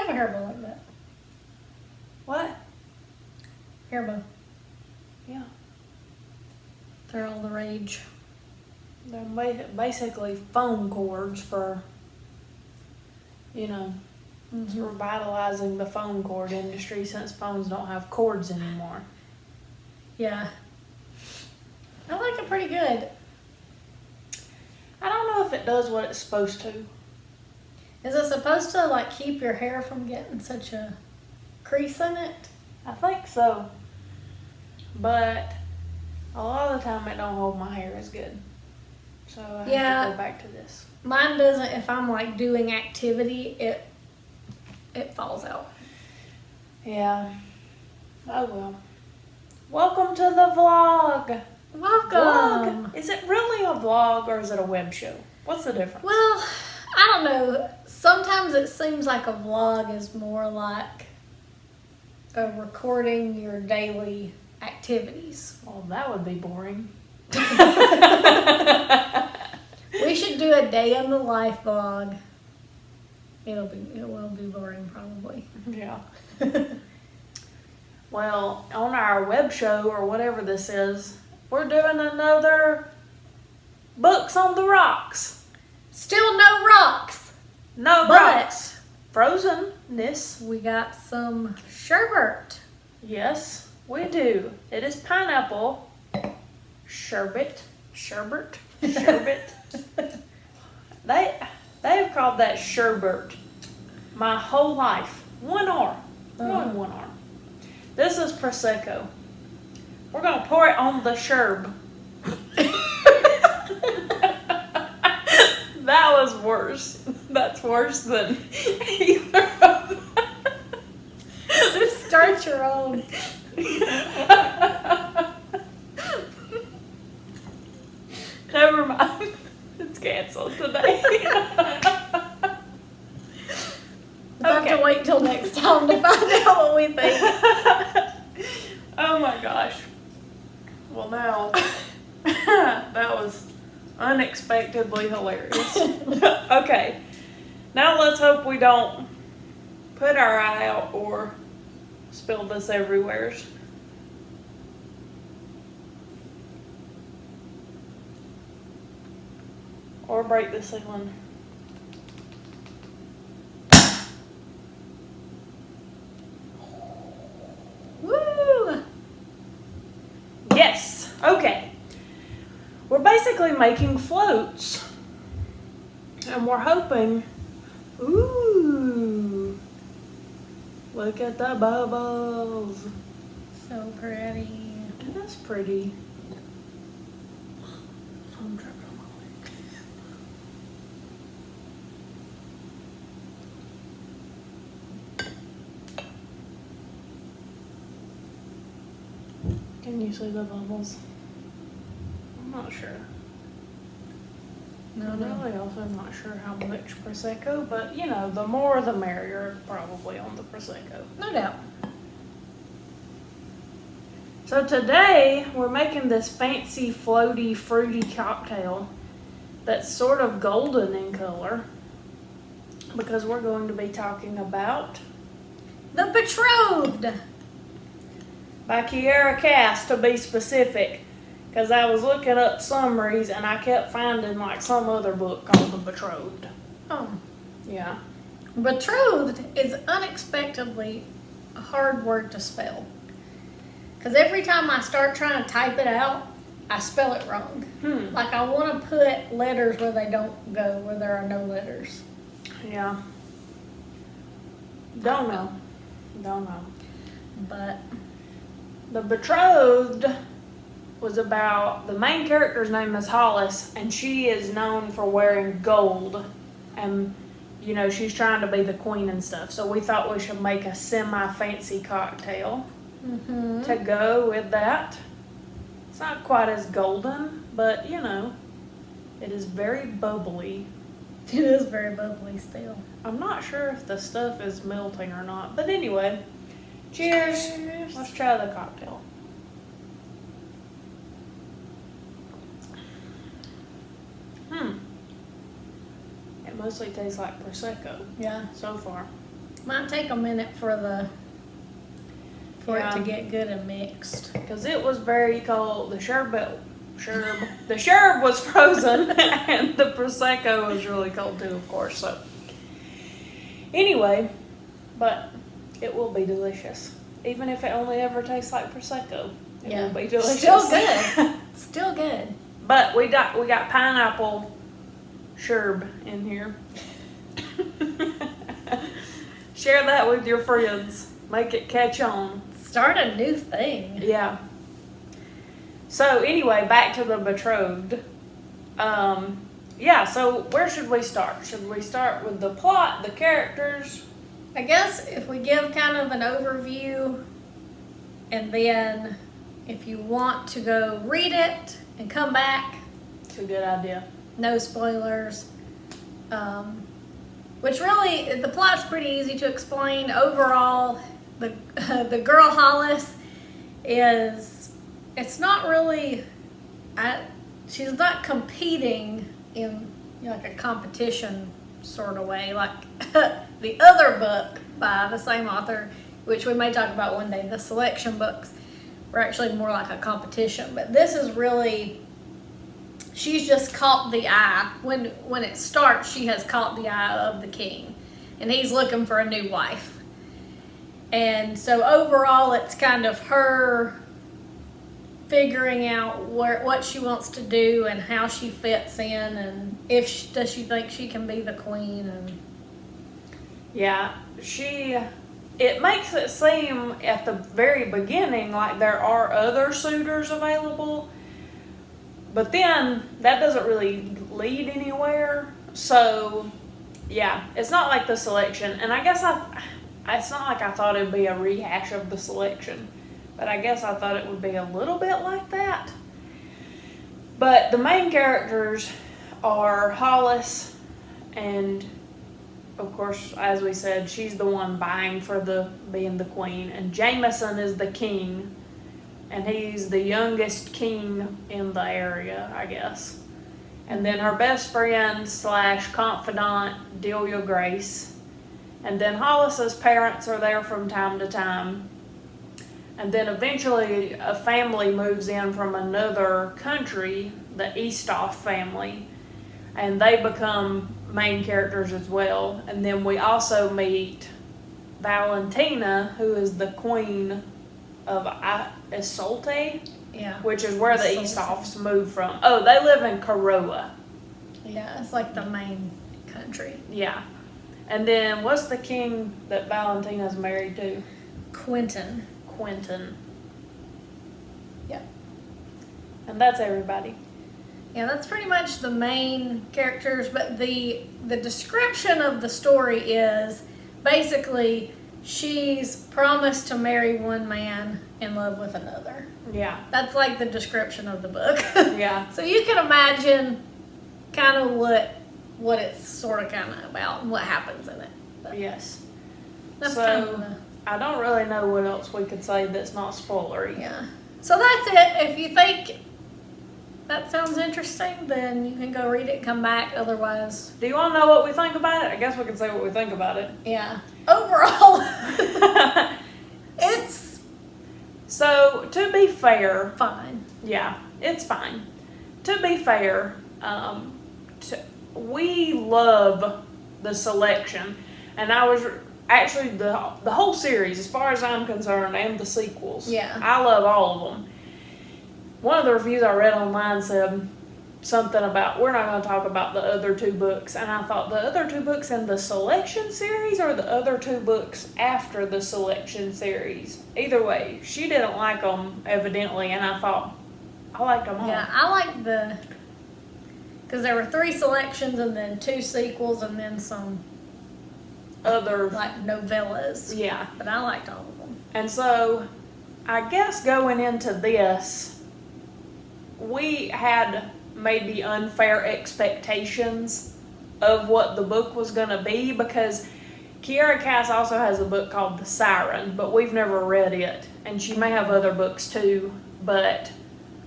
have a hair bow like that. What? Hair bow. Yeah. They're all the rage. They're basically foam cords for, revitalizing the foam cord industry since phones don't have cords anymore. Yeah. I like it pretty good. I don't know if it does what it's supposed to. Is it supposed to like keep your hair from getting such a crease in it? I think so. But a lot of the time it don't hold my hair as good. So I have to go back to this. Mine doesn't. If I'm like doing activity, it falls out. Yeah. Oh well. Welcome to the vlog. Welcome. Vlog. Is it really a vlog or is it a web show? What's the difference? Well, I don't know. Sometimes it seems like a vlog is more like recording your daily activities. Well, that would be boring. We should do a day in the life vlog. It will be boring probably. Yeah. Well, on our web show or whatever this is, we're doing another Books on the Rocks. Still no rocks. No rocks. Frozenness. We got some sherbet. Yes, we do. It is pineapple sherbet. They have called that sherbet my whole life. One arm. Only one arm. This is Prosecco. We're going to pour it on the sherb. That was worse. That's worse than either of them. Just start your own. Never mind. It's canceled today. We'll have to wait till next time to find out what we think. Oh my gosh. Well, now, that was unexpectedly hilarious. Okay. Now let's hope we don't put our eye out or spill this everywhere. Or break the ceiling. Woo! Yes. Okay. We're basically making floats. And we're hoping, ooh, look at the bubbles. So pretty. It is pretty. I'm trapped on my leg. Can you see the bubbles? I'm not sure. I'm really also not sure how much Prosecco, but the more the merrier probably on the Prosecco. No doubt. So today we're making this fancy floaty fruity cocktail that's sort of golden in color because we're going to be talking about The Betrothed by Kiera Cass, to be specific, because I was looking up summaries and I kept finding like some other book called The Betrothed. Oh. Yeah. Betrothed is unexpectedly a hard word to spell. Because every time I start trying to type it out, I spell it wrong. Like I want to put letters where they don't go, where there are no letters. Yeah. Don't know. But The Betrothed was about, the main character's name is Hollis, and she is known for wearing gold. And, she's trying to be the queen and stuff. So we thought we should make a semi-fancy cocktail to go with that. It's not quite as golden, but, it is very bubbly. it is very bubbly still. I'm not sure if the stuff is melting or not. But anyway, cheers. Let's try the cocktail. It mostly tastes like Prosecco. Yeah. So far. Might take a minute for it Yeah. to get good and mixed. Because it was very cold. The sherbet was frozen, and the Prosecco was really cold too, of course. So, anyway, but it will be delicious. Even if it only ever tastes like Prosecco, it will be delicious. Still good. Still good. But we got pineapple sherb in here. Share that with your friends. Make it catch on. Start a new thing. Yeah. So anyway, back to the Betrothed. Yeah, so where should we start? Should we start with the plot, the characters? I guess if we give kind of an overview, and then if you want to go read it and come back, It's a good idea. no spoilers. Which really, the plot's pretty easy to explain. Overall, the girl Hollis it's not really, she's not competing in like a competition sort of way, like the other book by the same author, which we may talk about one day. The selection books were actually more like a competition, but this is really, she's just caught the eye. When it starts, she has caught the eye of the king, and he's looking for a new wife. And so overall, it's kind of her figuring out what she wants to do and how she fits in, and does she think she can be the queen. And Yeah, it makes it seem at the very beginning like there are other suitors available, but then that doesn't really lead anywhere. So, yeah, it's not like the selection, and I guess it's not like I thought it'd be a rehash of the selection, but I guess I thought it would be a little bit like that. But the main characters are Hollis, and of course, as we said, she's the one vying for being the queen, and Jameson is the king, and he's the youngest king in the area, I guess. And then her best friend / confidant, Delia Grace. And then Hollis's parents are there from time to time. And then eventually a family moves in from another country, the Eastoff family, and they become main characters as well. And then we also meet Valentina, who is the queen of Isolde, yeah, which is where the Isolde. Eastoffs moved from. Oh, they live in Karoa. yeah, it's like the main country. Yeah. And then what's the king that Valentina's married to? Quentin. Quentin. Yeah. And that's everybody. Yeah, that's pretty much the main characters, but the description of the story is basically she's promised to marry one man in love with another. Yeah. That's like the description of the book. Yeah. So you can imagine kind of what it's sort of kind of about and what happens in it. But Yes. that's So- kind of I don't really know what else we could say that's not spoilery. yeah. So that's it. If you think that sounds interesting, then you can go read it and come back. Otherwise, Do you want to know what we think about it? I guess we can say what we think about it. yeah. Overall, it's So, to be fair, fine. yeah, it's fine. To be fair, we love the selection, and I was actually the whole series, as far as I'm concerned, and the sequels. Yeah. I love all of them. One of the reviews I read online said something about we're not going to talk about the other two books, and I thought the other two books in the selection series or the other two books after the selection series. Either way, she didn't like them evidently, and I thought I liked them all. Yeah, I like because there were 3 selections and then 2 sequels and then some Other, like novellas. yeah. But I liked all of them. And so, I guess going into this, we had maybe unfair expectations of what the book was going to be, because Kiera Cass also has a book called The Siren, but we've never read it, and she may have other books too, but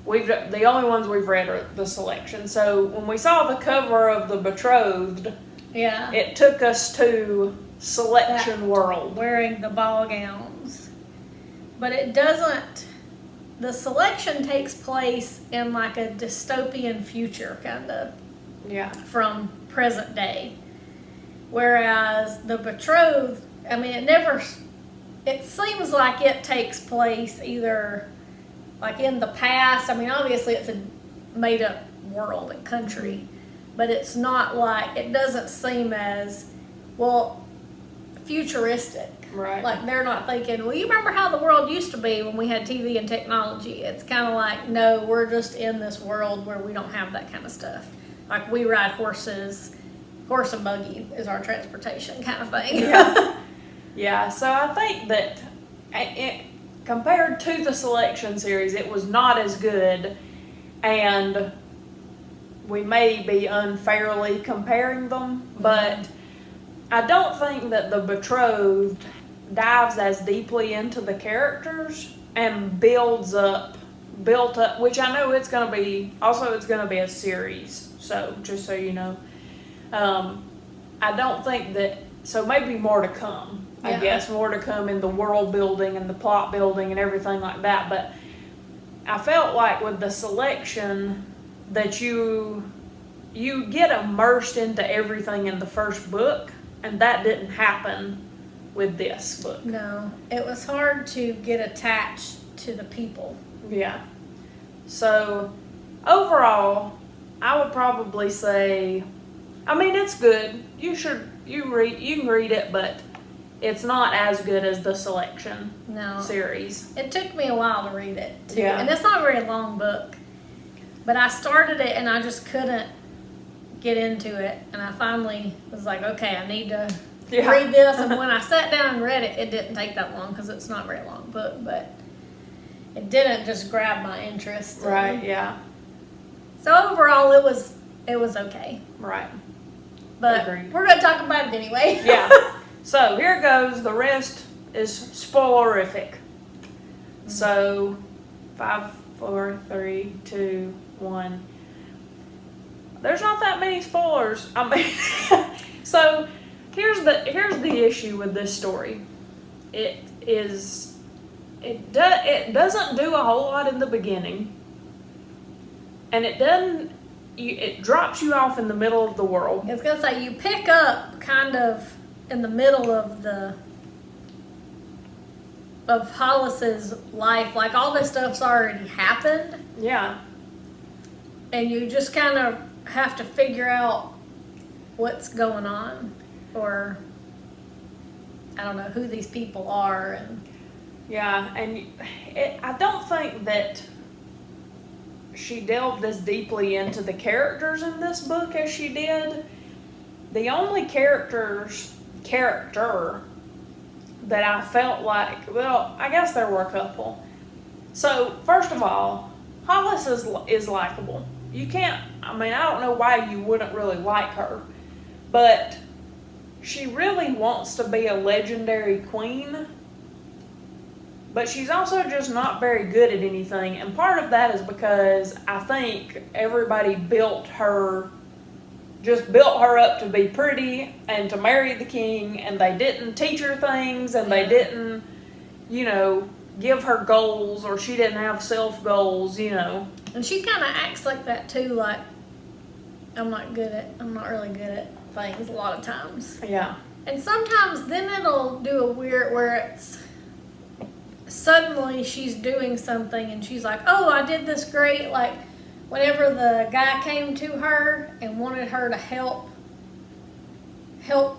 the only ones we've read are the selection. So when we saw the cover of The Betrothed, Yeah. it took us to selection world. wearing the ball gowns. But it doesn't, the selection takes place in like a dystopian future, kind of, Yeah. from present day. Whereas the Betrothed, I mean, it seems like it takes place either like in the past. I mean, obviously it's a made up world and country, but it's not like, it doesn't seem as, well, futuristic. Right. Like they're not thinking, well, you remember how the world used to be when we had TV and technology? It's kind of like, no, we're just in this world where we don't have that kind of stuff. Like we ride horses, horse and buggy is our transportation kind of thing. Yeah. Yeah, so I think that compared to the selection series, it was not as good, and we may be unfairly comparing them, but I don't think that the Betrothed dives as deeply into the characters and built up, which I know it's going to be a series, so just so you know. I don't think that, so maybe more to come. I guess more to come in the world building and the plot building and everything like that. But I felt like with the selection that you get immersed into everything in the first book, and that didn't happen with this book. No, it was hard to get attached to the people. Yeah. So overall, I would probably say, I mean, it's good. You can read it, but it's not as good as the selection series. It took me a while to read it, too. Yeah. And it's not a very long book. But I started it and I just couldn't get into it. And I finally was like, okay, I need to read this. And when I sat down and read it, it didn't take that long because it's not a very long book. But it didn't just grab my interest. Right, yeah. So overall, it was okay. Right. But Agreed. We're going to talk about it anyway. Yeah. So here goes. The rest is spoilerific. So 5, 4, 3, 2, 1. There's not that many spoilers. I mean, so here's the issue with this story. It doesn't do a whole lot in the beginning, and it drops you off in the middle of the world. I was going to say, you pick up kind of in the middle of Hollis's life. Like, all this stuff's already happened. Yeah. And you just kind of have to figure out what's going on. Or, I don't know, who these people are. And Yeah, and I don't think that she delved as deeply into the characters in this book as she did. The only character that I felt like, well, I guess there were a couple. So, first of all, Hollis is likable. You can't, I mean, I don't know why you wouldn't really like her, but she really wants to be a legendary queen, but she's also just not very good at anything, and part of that is because I think everybody built her up to be pretty and to marry the king, and they didn't teach her things, and they didn't, give her goals, or she didn't have self goals, And she kind of acts like that too, like, I'm not really good at things a lot of times. Yeah. And sometimes then it'll do a weird, where it's, suddenly she's doing something and she's like, oh, I did this great, like, whenever the guy came to her and wanted her to help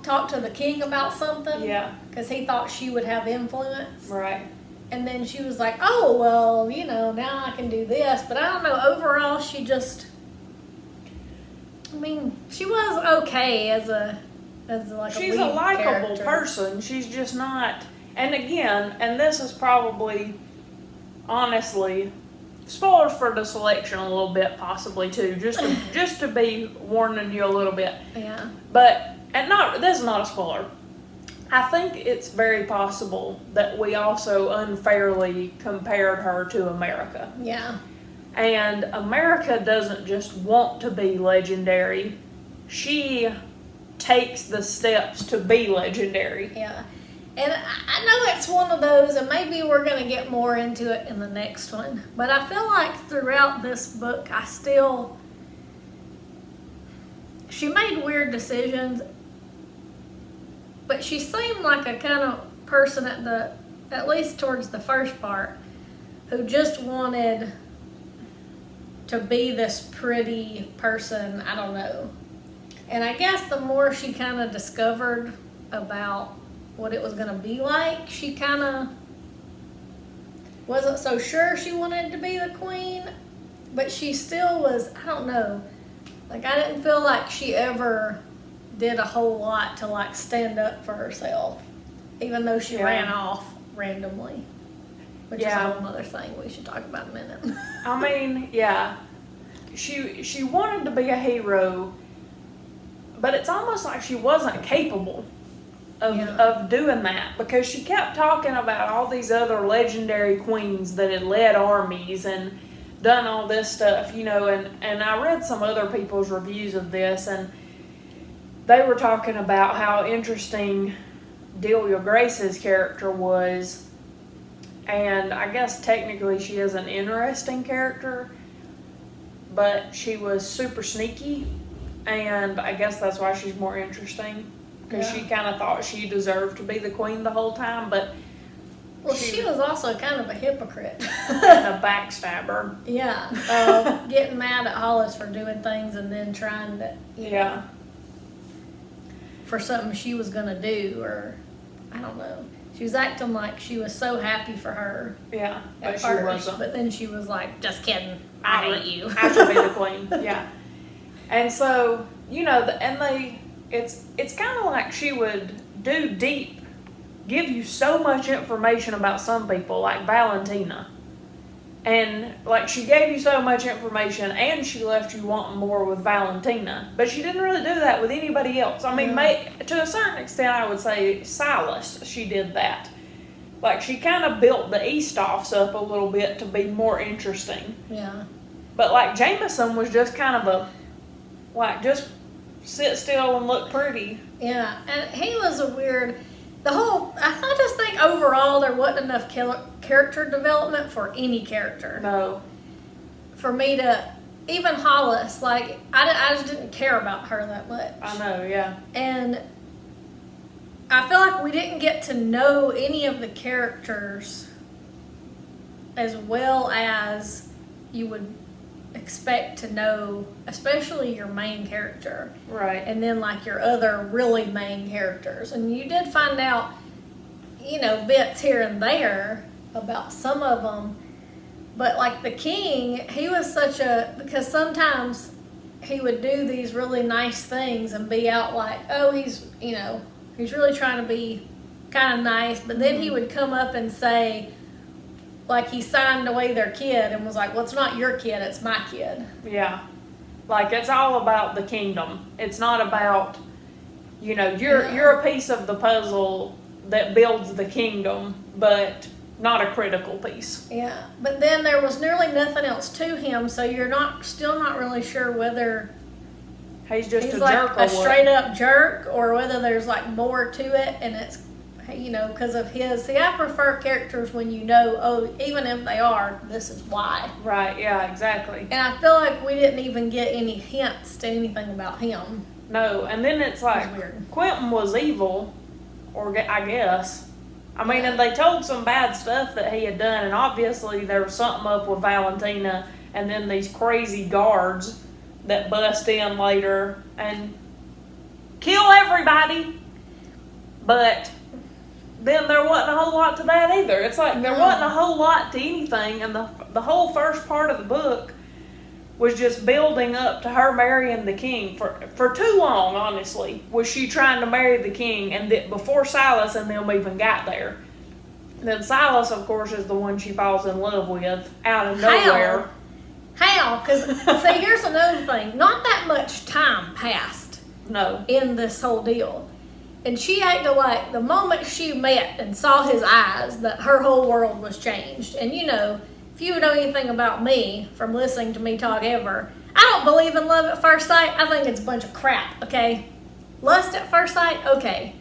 talk to the king about something. Yeah. Because he thought she would have influence. Right. And then she was like, oh, well, now I can do this. But I don't know, overall she just, she was okay as She's a likable person. She's just not, and again, and this is probably, honestly, spoilers for the selection a little bit, possibly too, just to be warning you a little bit. Yeah. But this is not a spoiler. I think it's very possible that we also unfairly compared her to America. Yeah. And America doesn't just want to be legendary. She takes the steps to be legendary. Yeah. And I know it's one of those, and maybe we're going to get more into it in the next one, but I feel like throughout this book, she made weird decisions, but she seemed like a kind of person at least towards the first part, who just wanted to be this pretty person, I don't know. And I guess the more she kind of discovered about what it was going to be like, she kind of wasn't so sure she wanted to be the queen, but she still was, I don't know, like I didn't feel like she ever did a whole lot to like stand up for herself, even though she ran off randomly, which is a whole other thing we should talk about in a minute. I mean, yeah, she wanted to be a hero, but it's almost like she wasn't capable of doing that, because she kept talking about all these other legendary queens that had led armies and done all this stuff, you know, and I read some other people's reviews of this, and they were talking about how interesting Delia Grace's character was, and I guess technically she is an interesting character, but she was super sneaky, and I guess that's why she's more interesting. Because she kind of thought she deserved to be the queen the whole time, but... Well, she was also kind of a hypocrite. And a backstabber. Yeah, getting mad at Hollis for doing things and then trying to, you know, for something she was going to do, or, I don't know. She was acting like she was so happy for her. Yeah, but she wasn't. But then she was like, just kidding, I hate you. I should be the queen, yeah. And so, you know, it's kind of like she would give you so much information about some people, like Valentina. And, like, she gave you so much information, and she left you wanting more with Valentina. But she didn't really do that with anybody else. I mean, to a certain extent, I would say Silas, she did that. Like, she kind of built the Eastoffs up a little bit to be more interesting. Yeah. But, like, Jameson was just kind of just sit still and look pretty. Yeah, and he was a weird... I just think overall there wasn't enough character development for any character. No. For me to... Even Hollis, like, I just didn't care about her that much. I know, yeah. And I feel like we didn't get to know any of the characters as well as you would expect to know, especially your main character. Right. And then like your other really main characters. And you did find out, you know, bits here and there about some of them. But like the king, he was because sometimes he would do these really nice things and be out like, oh, he's really trying to be kind of nice. But then he would come up and say, like he signed away their kid and was like, well, it's not your kid, it's my kid. Yeah. Like, it's all about the kingdom. It's not about, you know, you're a piece of the puzzle that builds the kingdom, but not a critical piece. Yeah. But then there was nearly nothing else to him, so you're still not really sure whether he's just he's a like jerk or a straight up jerk, or whether there's like more to it, and it's, you know, because of his... See, I prefer characters when you know, oh, even if they are, this is why. Right, yeah, exactly. And I feel like we didn't even get any hints to anything about him. No, and then it's like, Quentin was evil, or I guess. I mean, and they told some bad stuff that he had done, and obviously there was something up with Valentina, and then these crazy guards that bust in later and kill everybody. But then there wasn't a whole lot to that either. It's like there wasn't a whole lot to anything, and the whole first part of the book was just building up to her marrying the king. For too long, honestly, was she trying to marry the king, and before Silas and them even got there. Then Silas, of course, is the one she falls in love with out of nowhere. How? Because, see, here's another thing. Not that much time passed in this whole deal. And she acted like the moment she met and saw his eyes, that her whole world was changed. And you know, if you know anything about me from listening to me talk ever, I don't believe in love at first sight. I think it's a bunch of crap, okay? Lust at first sight, okay.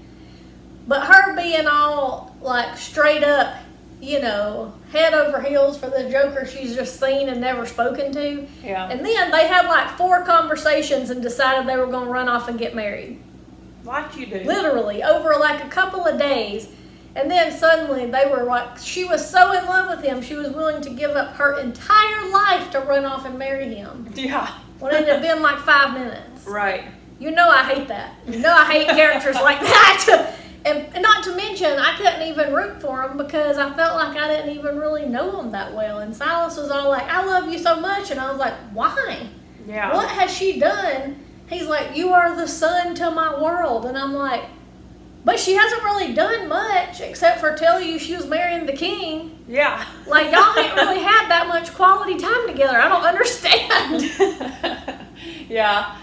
But her being all, like, straight up, you know, head over heels for the Joker she's just seen and never spoken to. Yeah. And then they had, like, 4 conversations and decided they were going to run off and get married. Like you do. Literally, over, like, a couple of days. And then suddenly they were, like, she was so in love with him, she was willing to give up her entire life to run off and marry him. Yeah. When it had been, like, 5 minutes. Right. You know I hate that. You know I hate characters like that. And not to mention, I couldn't even root for him because I felt like I didn't even really know him that well. And Silas was all like, I love you so much. And I was like, why? Yeah. What has she done? He's like, you are the sun to my world. And I'm like, but she hasn't really done much except for tell you she was marrying the king. Yeah. Like, y'all ain't really had that much quality time together. I don't understand. Yeah.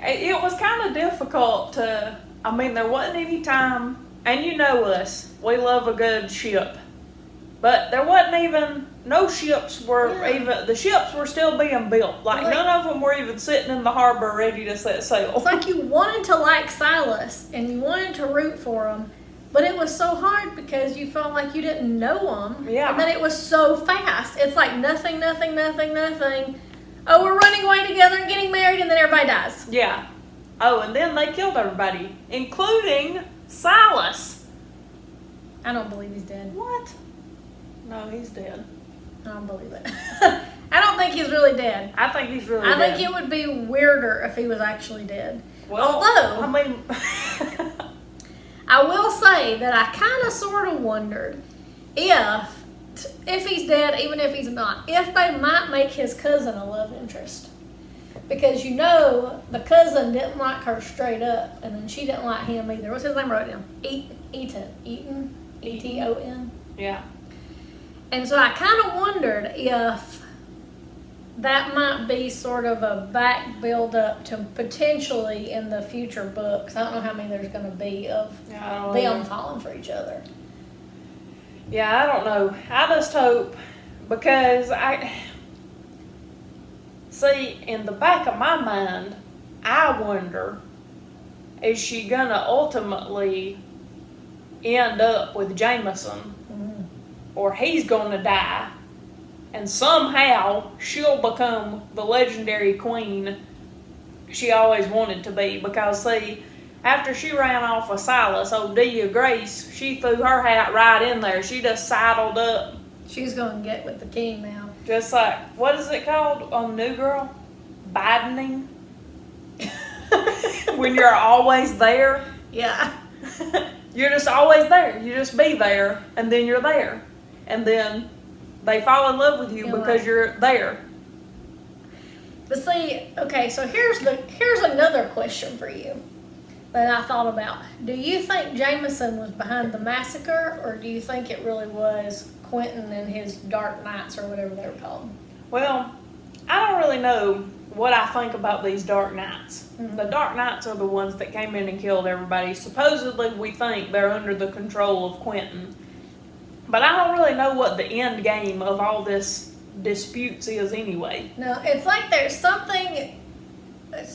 It was kind of difficult to, I mean, there wasn't any time, and you know us, we love a good ship. But there wasn't even, no ships were even, the ships were still being built. Like, none of them were even sitting in the harbor ready to set sail. It's like you wanted to like Silas, and you wanted to root for him, but it was so hard because you felt like you didn't know him. Yeah. And then it was so fast. It's like nothing. Oh, we're running away together and getting married, and then everybody dies. Yeah. Oh, and then they killed everybody, including Silas. I don't believe he's dead. What? No, he's dead. I don't believe it. I don't think he's really dead. I think he's really I dead. think it would be weirder if he was actually dead. Well, although, I mean, I will say that I kind of sort of wondered if he's dead, even if he's not, if they might make his cousin a love interest. Because you know the cousin didn't like her straight up, and then she didn't like him either. What's his name? Wrote down. Eaton. E-T-O-N. yeah. And so I kind of wondered if that might be sort of a back build up to potentially in the future books. I don't know how many there's going to be of them falling for each other. Yeah, I don't know. I just hope, because see, in the back of my mind, I wonder, is she gonna ultimately end up with Jameson, or he's gonna die, and somehow she'll become the legendary queen she always wanted to be? Because see, after she ran off with Silas, Dia Grace, she threw her hat right in there. She just saddled up. She's going to get with the king now. Just like, what is it called on New Girl? Bidening? When you're always there. Yeah. You're just always there. You just be there, and then you're there. And then they fall in love with you because you're there. But see, okay, so here's another question for you that I thought about. Do you think Jameson was behind the massacre, or do you think it really was Quentin and his Dark Knights, or whatever they were called? Well, I don't really know what I think about these Dark Knights. Mm-hmm. The Dark Knights are the ones that came in and killed everybody. Supposedly, we think they're under the control of Quentin. But I don't really know what the end game of all this disputes is anyway. No, it's like there's something.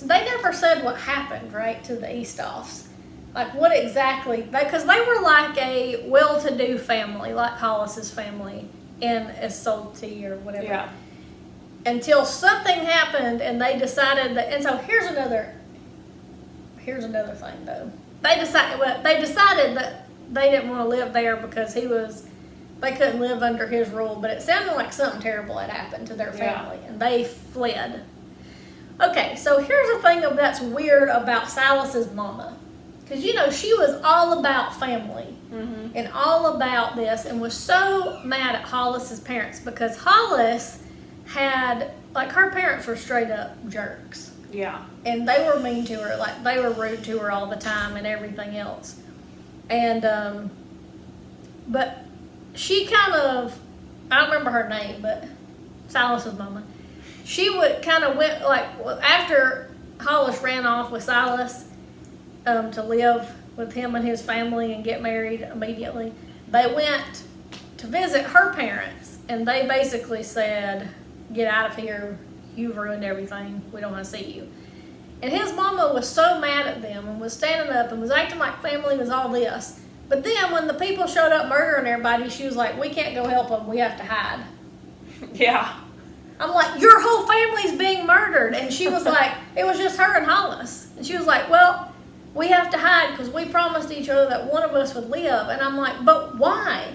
They never said what happened, right, to the Eastoffs. Like, what exactly? Because they were like a well-to-do family, like Hollis's family in Isolde or whatever. Yeah. Until something happened and they decided that. And so here's another thing, though. They decided that they didn't want to live there because they couldn't live under his rule. But it sounded like something terrible had happened to their family, and they fled. Okay, so here's the thing that's weird about Silas's mama. Because, you know, she was all about family and all about this, and was so mad at Hollis's parents because Hollis had, like, her parents were straight up jerks. Yeah. And they were mean to her, like, they were rude to her all the time and everything else. And, but she kind of, I don't remember her name, but Silas's mama. She would kind of went, like, after Hollis ran off with Silas to live with him and his family and get married immediately, they went to visit her parents, and they basically said, get out of here, you've ruined everything, we don't want to see you. And his mama was so mad at them and was standing up and was acting like family was all this. But then when the people showed up murdering everybody, she was like, we can't go help them. We have to hide. Yeah. I'm like, your whole family's being murdered. And she was like, it was just her and Hollis. And she was like, well, we have to hide because we promised each other that one of us would live. And I'm like, but why?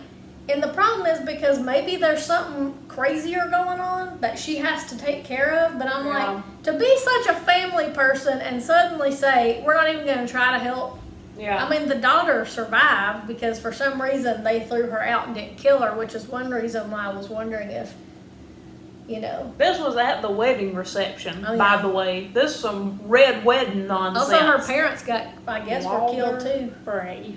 And the problem is because maybe there's something crazier going on that she has to take care of. But I'm like, to be such a family person and suddenly say, we're not even going to try to help. Yeah. I mean, the daughter survived because for some reason they threw her out and didn't kill her, which is one reason why I was wondering if, you know. This was at the wedding reception, Oh, yeah. by the way. This is some red wedding nonsense. Also, her parents got, I guess, were killed too. Frey.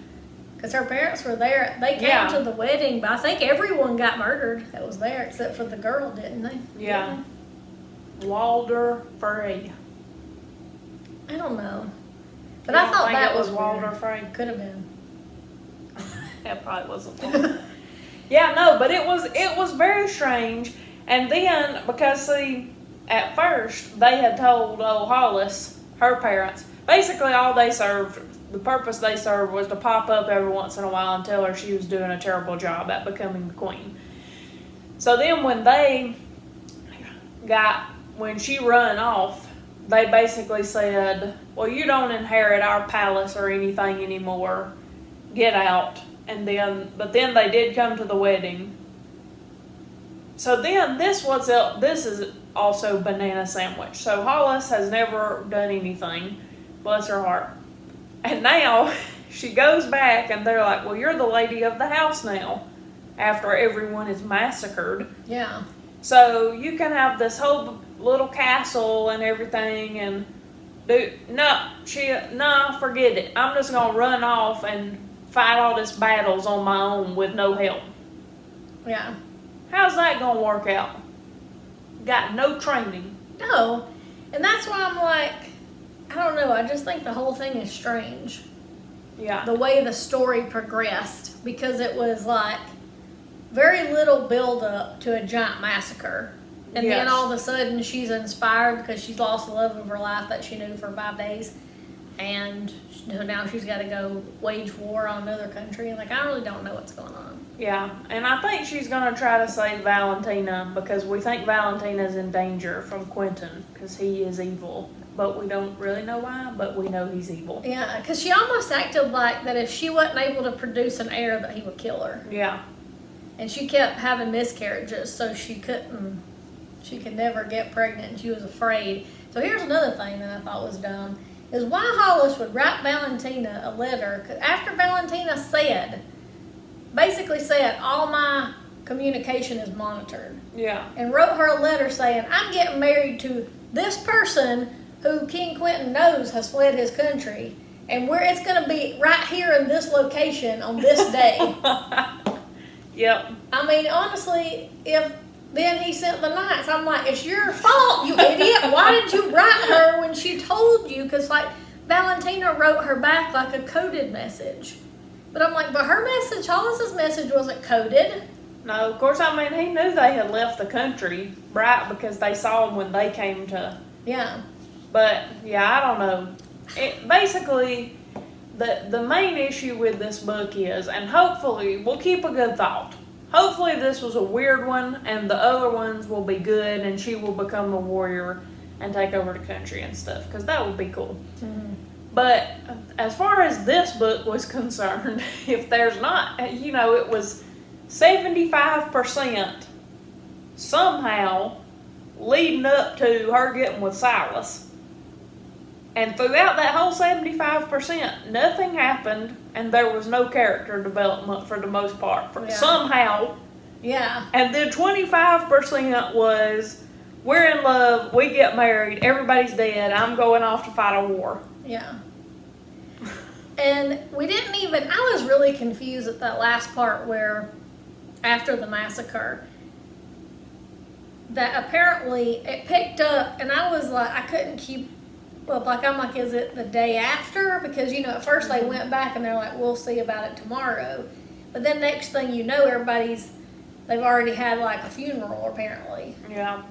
Because her parents were there. They came to the wedding, but I think everyone got murdered that was there except for the girl, didn't they? Yeah. Walder Frey. I don't know. But I thought that was Walder weird. Frey. Could have been. That probably wasn't. Yeah, no, but it was very strange. And then, because see, at first they had told old Hollis, her parents, basically all they served, the purpose they served was to pop up every once in a while and tell her she was doing a terrible job at becoming the queen. So then when she run off, they basically said, well, you don't inherit our palace or anything anymore. Get out. But then they did come to the wedding. So then this is also banana sandwich. So Hollis has never done anything, bless her heart. And now she goes back and they're like, well, you're the lady of the house now, after everyone is massacred. Yeah. So you can have this whole little castle and everything and forget it. I'm just gonna run off and fight all these battles on my own with no help. Yeah. How's that gonna work out? Got no training. No. And that's why I'm like, I don't know. I just think the whole thing is strange. Yeah. The way the story progressed. Because it was like very little build up to a giant massacre. And then all of a sudden she's inspired because she's lost the love of her life that she knew for 5 days. And now she's got to go wage war on another country. And like, I really don't know what's going on. Yeah, and I think she's going to try to save Valentina because we think Valentina's in danger from Quentin because he is evil. But we don't really know why, but we know he's evil. Yeah, because she almost acted like that if she wasn't able to produce an heir that he would kill her. Yeah. And she kept having miscarriages, so she could never get pregnant, and she was afraid. So here's another thing that I thought was dumb, is why Hollis would write Valentina a letter, 'cause after Valentina basically said, all my communication is monitored. Yeah. And wrote her a letter saying, I'm getting married to this person who King Quentin knows has fled his country, and it's going to be right here in this location on this day. Yep. I mean, honestly, then he sent the knights. I'm like, it's your fault, you idiot. Why did you write her when she told you? Because, like, Valentina wrote her back like a coded message. But I'm like, but her message, Hollis's message wasn't coded. No, of course, I mean, he knew they had left the country, right? Because they saw him when they came to... Yeah. But, yeah, I don't know. Basically, the main issue with this book is, and hopefully, we'll keep a good thought. Hopefully this was a weird one, and the other ones will be good, and she will become a warrior and take over the country and stuff, because that would be cool. Mm-hmm. But as far as this book was concerned, if there's not, it was 75% somehow leading up to her getting with Silas. And throughout that whole 75%, nothing happened, and there was no character development for the most part. Somehow. Yeah. And then 25% was, we're in love, we get married, everybody's dead, I'm going off to fight a war. Yeah. And I was really confused at that last part where, after the massacre, that apparently it picked up, and I was like, I couldn't keep up. Like, I'm like, is it the day after? Because, at first they went back and they're like, we'll see about it tomorrow. But then next thing you know, they've already had like a funeral apparently. Yeah.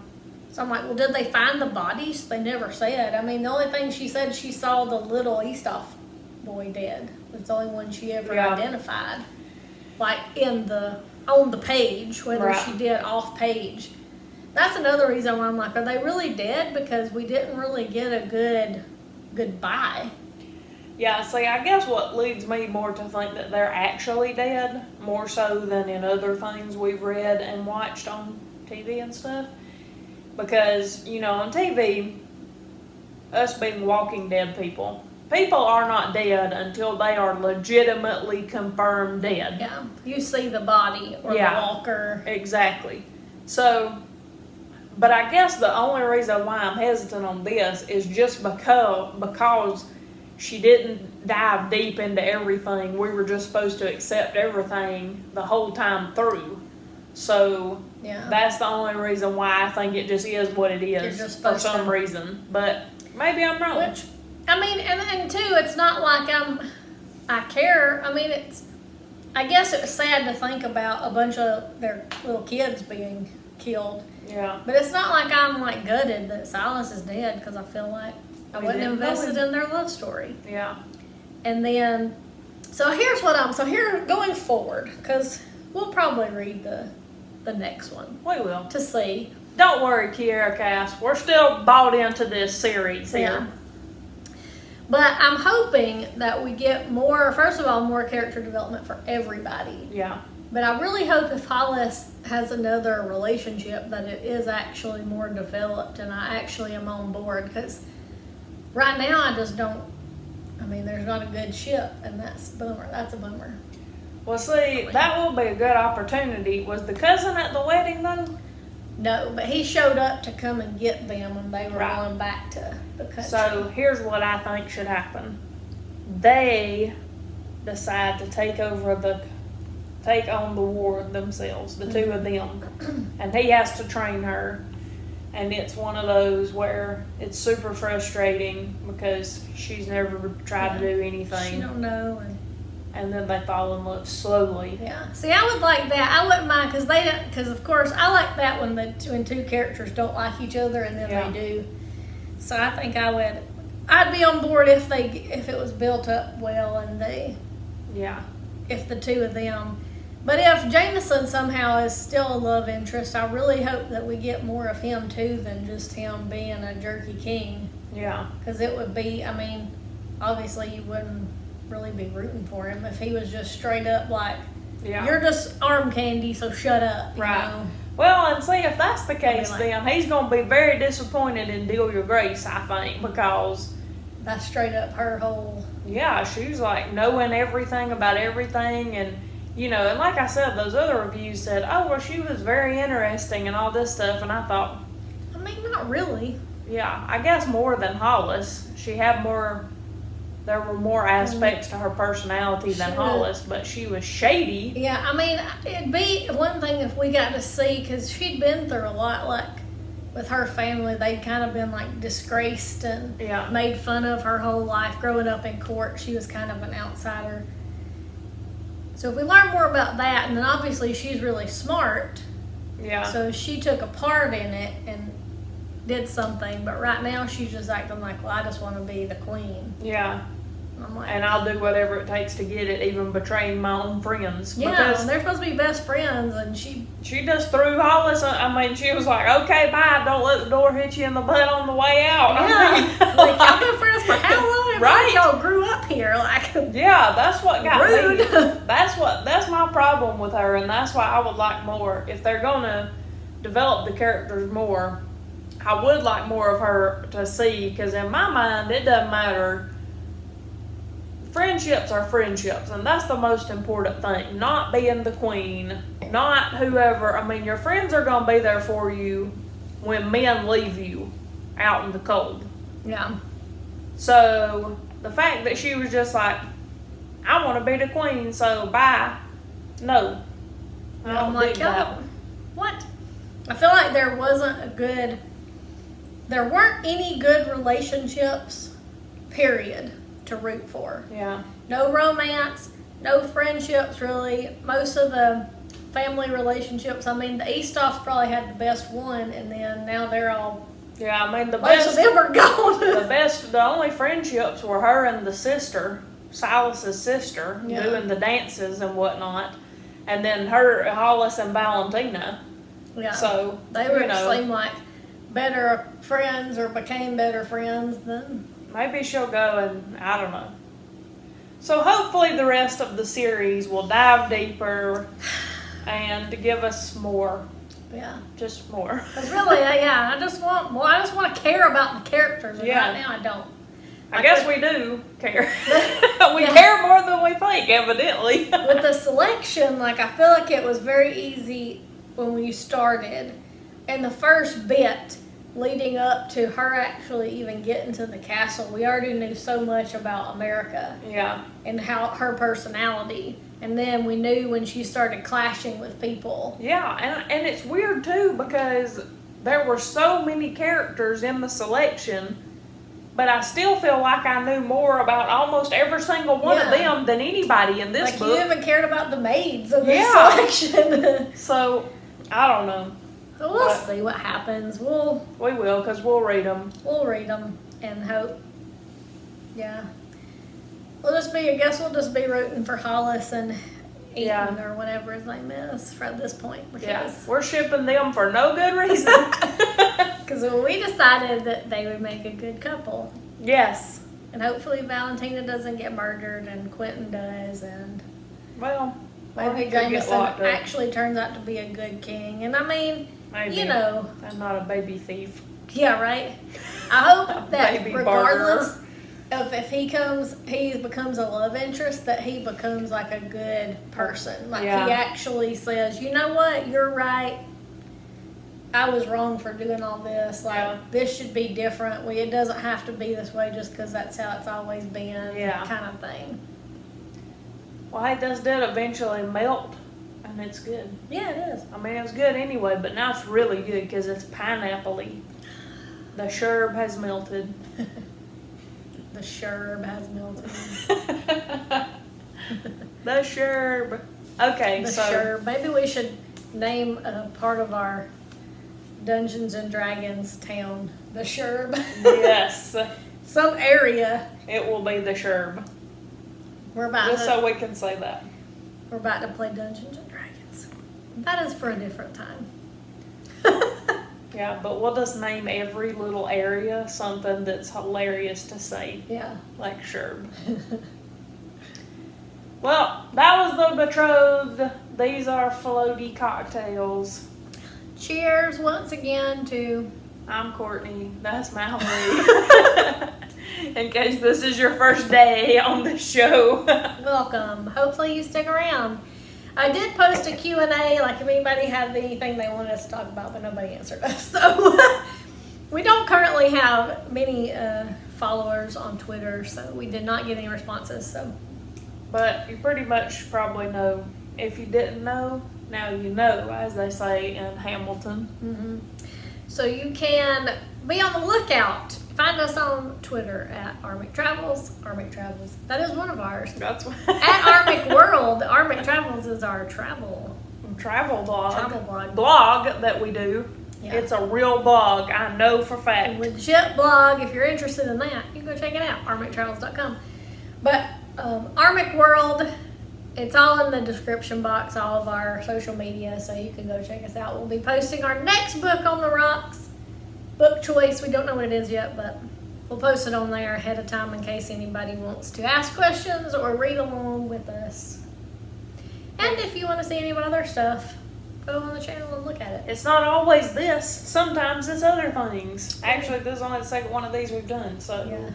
So I'm like, well, did they find the bodies? They never said. I mean, the only thing she said, she saw the little Eastoff boy dead. It's the only one she ever identified. Like on the page, whether she did off page. That's another reason why I'm like, are they really dead? Because we didn't really get a good goodbye. Yeah, see, I guess what leads me more to think that they're actually dead, more so than in other things we've read and watched on TV and stuff. Because, on TV, us being Walking Dead people are not dead until they are legitimately confirmed dead. Yeah, you see the body or the walker. Exactly. So, but I guess the only reason why I'm hesitant on this is just because she didn't dive deep into everything. We were just supposed to accept everything the whole time through. So that's the only reason why I think it just is what it is for some reason. But maybe I'm wrong. Which, I mean, and too, it's not like I care. I mean, I guess it was sad to think about a bunch of their little kids being killed. Yeah. But it's not like I'm like gutted that Silas is dead, because I feel like I wasn't invested in their love story. Yeah. And then, going forward, because we'll probably read the next one. We will. To see. Don't worry, Kiera Cass. We're still bought into this series here. Yeah. But I'm hoping that we get first of all, more character development for everybody. Yeah. But I really hope if Hollis has another relationship that it is actually more developed and I actually am on board. Because right now I just don't, there's not a good ship, and that's a bummer. Well, see, that will be a good opportunity. Was the cousin at the wedding, though? No, but he showed up to come and get them when they were going back to the country. So here's what I think should happen. They decide to take on the war themselves, the two of them. And he has to train her. And it's one of those where it's super frustrating because she's never tried to do anything. She don't know. And then they fall in love slowly. Yeah. See, I would like that. I wouldn't mind because of course I like that when two characters don't like each other and then they do. So I think I'd be on board if it was built up well and if the two of them. But if Jameson somehow is still a love interest, I really hope that we get more of him too than just him being a jerky king. Yeah. Because it would be, obviously you wouldn't really be rooting for him if he was just straight up like, you're just arm candy, so shut up. Right. You know? Well, and see, if that's the case, then he's going to be very disappointed in Delia Grace, I think, because that's straight up her whole. Yeah, she's like knowing everything about everything, and and like I said, those other reviews said, oh, well, she was very interesting and all this stuff, and I thought, not really. Yeah, I guess more than Hollis. There were more aspects to her personality than Hollis, but she was shady. Yeah, it'd be one thing if we got to see, because she'd been through a lot, like with her family, they'd kind of been like disgraced and made fun of her whole life growing up in court. She was kind of an outsider. So if we learn more about that, and then obviously she's really smart. Yeah. So she took a part in it and did something, but right now she's just acting like, well, I just want to be the queen. Yeah. I'm like, and I'll do whatever it takes to get it, even betraying my own friends. Yeah, because they're supposed to be best friends, and she just threw Hollis. She was like, okay, bye, don't let the door hit you in the butt on the way out. Yeah, like, y'all been friends for how long? Right. Y'all grew up here, like. Yeah, that's what got rude. me. That's my problem with her, and that's why I would like more. If they're gonna develop the characters more, I would like more of her to see, because in my mind, it doesn't matter. Friendships are friendships, and that's the most important thing. Not being the queen, not whoever. Your friends are going to be there for you when men leave you out in the cold. Yeah. So, the fact that she was just like, I want to be the queen, so bye. No. I'm like, what? I feel like there weren't any good relationships, period, to root for. Yeah. No romance, no friendships really. Most of the family relationships. I mean, the Eastoffs probably had the best one, and then now they're all. Yeah, I mean the Most best. of them are gone. The only friendships were her and the sister, Silas's sister, Yeah. doing the dances and whatnot, and then her, Hollis and Valentina. Yeah. So They were seemed like better friends or became better friends than. maybe she'll go and I don't know. So hopefully the rest of the series will dive deeper and give us more. Yeah. Just more. Because really, I just want more. I just want to care about the characters, and Yeah. right now I don't. I guess we do care. We Yeah. care more than we think, evidently. With the selection, like I feel like it was very easy when we started, and the first bit leading up to her actually even getting to the castle, we already knew so much about America Yeah. and how her personality. And then we knew when she started clashing with people. Yeah, and it's weird too because there were so many characters in the selection, but I still feel like I knew more about almost every single one of them than anybody in this like book. you even cared about the maids of this Yeah. selection. So, I don't know. So we'll see what happens. We will, because we'll read them. We'll read them and hope. Yeah. I guess we'll just be rooting for Hollis and Eaton or whatever his name is at this point. Because we're shipping them for no good reason. Because we decided that they would make a good couple. Yes. And hopefully Valentina doesn't get murdered and Quentin does. And well, maybe Jameson actually turns out to be a good king. And I mean, maybe. I'm not a baby thief. Yeah, right? I hope that baby regardless of if he becomes a love interest, that he becomes like a good person. Like he actually says, you know what, you're right. I was wrong for doing all this. Like this should be different. It doesn't have to be this way just because that's how it's always been. Yeah. Kind of thing. Well, hey, this did eventually melt, and it's good. Yeah, it is. I mean, it was good anyway, but now it's really good because it's pineapple-y. The sherb has melted. The sherb has melted. The sherb. Okay, the sherb. Maybe we should name a part of our Dungeons and Dragons town the Sherb. Yes. Some area. It will be the Sherb. So we can say that. We're about to play Dungeons and Dragons. That is for a different time. Yeah, but we'll just name every little area something that's hilarious to say. Yeah. Like Sherb. Well, that was the Betrothed. These are floaty cocktails. Cheers once again to... I'm Courtney. That's Mallory. In case this is your first day on the show. Welcome. Hopefully you stick around. I did post a Q&A, like if anybody had anything they wanted us to talk about, but nobody answered us. So we don't currently have many followers on Twitter, so we did not get any responses. So, but you pretty much probably know. If you didn't know, now you know, as they say in Hamilton. Mm-hmm. So you can be on the lookout. Find us on Twitter at Armic Travels. Armic Travels. That is one of ours. That's what. At Armic World. Armic Travels is our travel blog. Blog that we do. Yeah. It's a real blog. I know for fact. A legit blog. If you're interested in that, you can go check it out. ArmicTravels.com. But Armic World. It's all in the description box, all of our social media, so you can go check us out. We'll be posting our next book on the rocks. Book choice, we don't know what it is yet, but we'll post it on there ahead of time in case anybody wants to ask questions or read along with us. And if you want to see any of our other stuff, go on the channel and look at it. It's not always this. Sometimes it's other things. Actually, this is only the second one of these we've done, so... Yeah.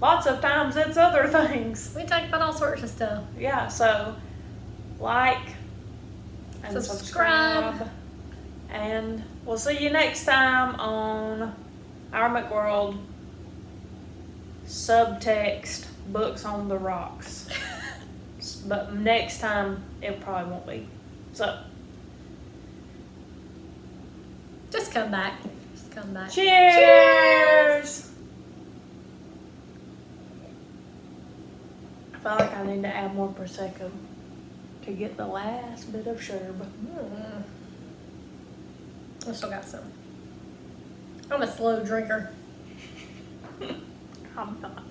Lots of times it's other things. We talk about all sorts of stuff. Yeah, so like and subscribe. And we'll see you next time on Armic World Subtext Books on the Rocks. But next time it probably won't be. So just come back. Just come back. Cheers! Cheers! I feel like I need to add more Prosecco to to get the last bit of sherb. I still got some. I'm a slow drinker. I'm not.